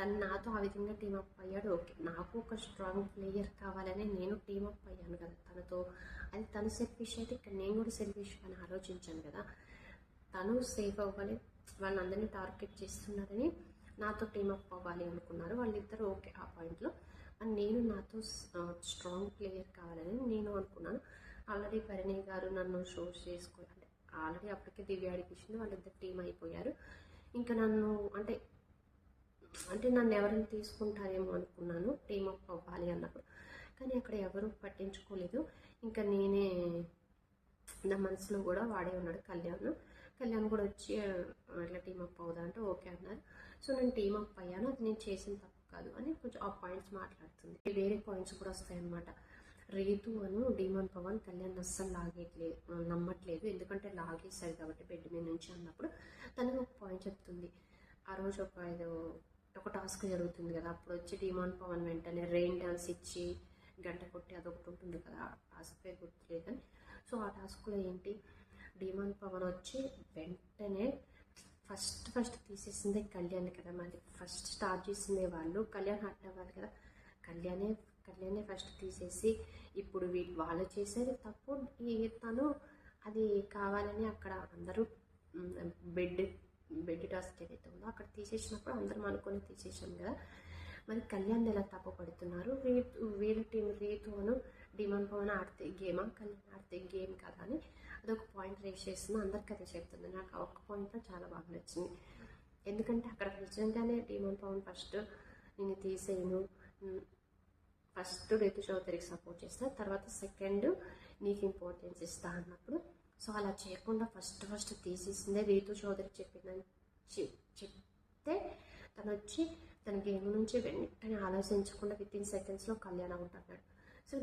తను నాతో ఆ విధంగా టీమప్ అయ్యాడు. ఓకే, నాకు ఒక స్ట్రాంగ్ ప్లేయర్ కావాలని నేను టీమప్ అయ్యాను కదా తనతో. అది తను సెల్ఫిష్ అయితే ఇక్కడ నేను కూడా సెల్ఫిష్ అని ఆలోచించాను కదా. తను సేఫ్ అవ్వాలి, వాళ్ళందరినీ టార్గెట్ చేస్తున్నారని నాతో టీమప్ అవ్వాలి అనుకున్నారు వాళ్ళిద్దరు. ఓకే, ఆ పాయింట్లో అండ్ నేను నాతో స్ట్రాంగ్ ప్లేయర్ కావాలని నేను అనుకున్నాను. ఆల్రెడీ పరిణి గారు నన్ను షోస్ చేసుకోవాలి, ఆల్రెడీ అప్పటికే దివ్య అడిగేసింది, వాళ్ళిద్దరు టీం అయిపోయారు. ఇంకా నన్ను అంటే అంటే నన్ను ఎవరైనా తీసుకుంటారేమో అనుకున్నాను టీమప్ అవ్వాలి అన్నప్పుడు. కానీ అక్కడ ఎవరు పట్టించుకోలేదు. ఇంకా నేనే నా మనసులో కూడా వాడే ఉన్నాడు కళ్యాణ్ కూడా వచ్చి ఇట్లా టీమప్ అవుదా అంటే ఓకే అన్నారు. సో నేను టీమప్ అయ్యాను, అది నేను చేసిన తప్పు కాదు అని కొంచెం ఆ పాయింట్స్ మాట్లాడుతుంది. వేరే పాయింట్స్ కూడా వస్తాయన్నమాట. రేతు అను డీమన్ పవన్ కళ్యాణ్ అస్సలు నమ్మట్లేదు, ఎందుకంటే లాగేశారు కాబట్టి బెడ్ మీద నుంచి అన్నప్పుడు తనకు ఒక పాయింట్ చెప్తుంది. ఆ రోజు ఒక టాస్క్ జరుగుతుంది కదా, అప్పుడు వచ్చి డీమాన్ పవన్ వెంటనే రెయిన్ డాన్స్ ఇచ్చి గంట కొట్టి అదొకటి ఉంటుంది కదా, ఆ టాస్క్ పేరు గుర్తులేదని. సో ఆ టాస్క్లో ఏంటి, డీమాన్ పవన్ వచ్చి వెంటనే ఫస్ట్ తీసేసిందే కళ్యాణ్ కదా, మరి ఫస్ట్ స్టార్ట్ చేసిందే వాళ్ళు, కళ్యాణ్ హట్ అవ్వాలి కదా. కళ్యాణే ఫస్ట్ తీసేసి ఇప్పుడు వాళ్ళు చేసేది తప్పు, తను అది కావాలని అక్కడ అందరూ బెడ్ టాస్క్ ఏదైతే ఉందో అక్కడ తీసేసినప్పుడు అందరం అనుకుని తీసేసాం కదా. మరి కళ్యాణ్ ఎలా తప్పపడుతున్నారు, వీళ్ళ టీం రేతు అను డిమాండ్ పవన్ ఆడితే గేమా, కళ్యాణ్ ఆడితే గేమ్ కదా అని అదొక పాయింట్ రేస్ చేస్తుంది. అందరికీ అదే చెప్తుంది. నాకు ఆ ఒక్క పాయింట్లో చాలా బాగా నచ్చింది. ఎందుకంటే అక్కడ నిజంగానే డిమాండ్ పవన్ ఫస్ట్ నేను తీసేయను, ఫస్ట్ రేతు చౌదరికి సపోర్ట్ చేస్తా, తర్వాత సెకండ్ నీకు ఇంపార్టెన్స్ ఇస్తా అన్నప్పుడు సో అలా చేయకుండా ఫస్ట్ తీసేసిందే రేతు చౌదరి చెప్పిందని చెప్తే తను వచ్చి తన గేమ్ నుంచి వెంటనే ఆలోచించకుండా విత్ సెకండ్స్లో కళ్యాణ్ అవుట్ అన్నాడు. సో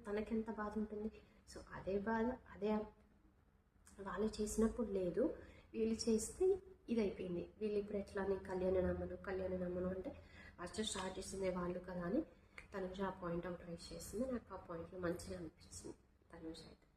తనకెంత బాధ ఉంటుంది. సో అదే బాధ వాళ్ళు చేసినప్పుడు లేదు, వీళ్ళు చేస్తే ఇది అయిపోయింది. వీళ్ళు ఇప్పుడు ఎట్లా నేను కళ్యాణ్ నమ్మను అంటే ఫస్ట్ స్టార్ట్ చేసిందే వాళ్ళు కదా అని తనుజ ఆ పాయింట్ అవుట్ రైస్ చేసింది. నాకు ఆ పాయింట్లో మంచిగా అనిపించింది తనుజ అయితే.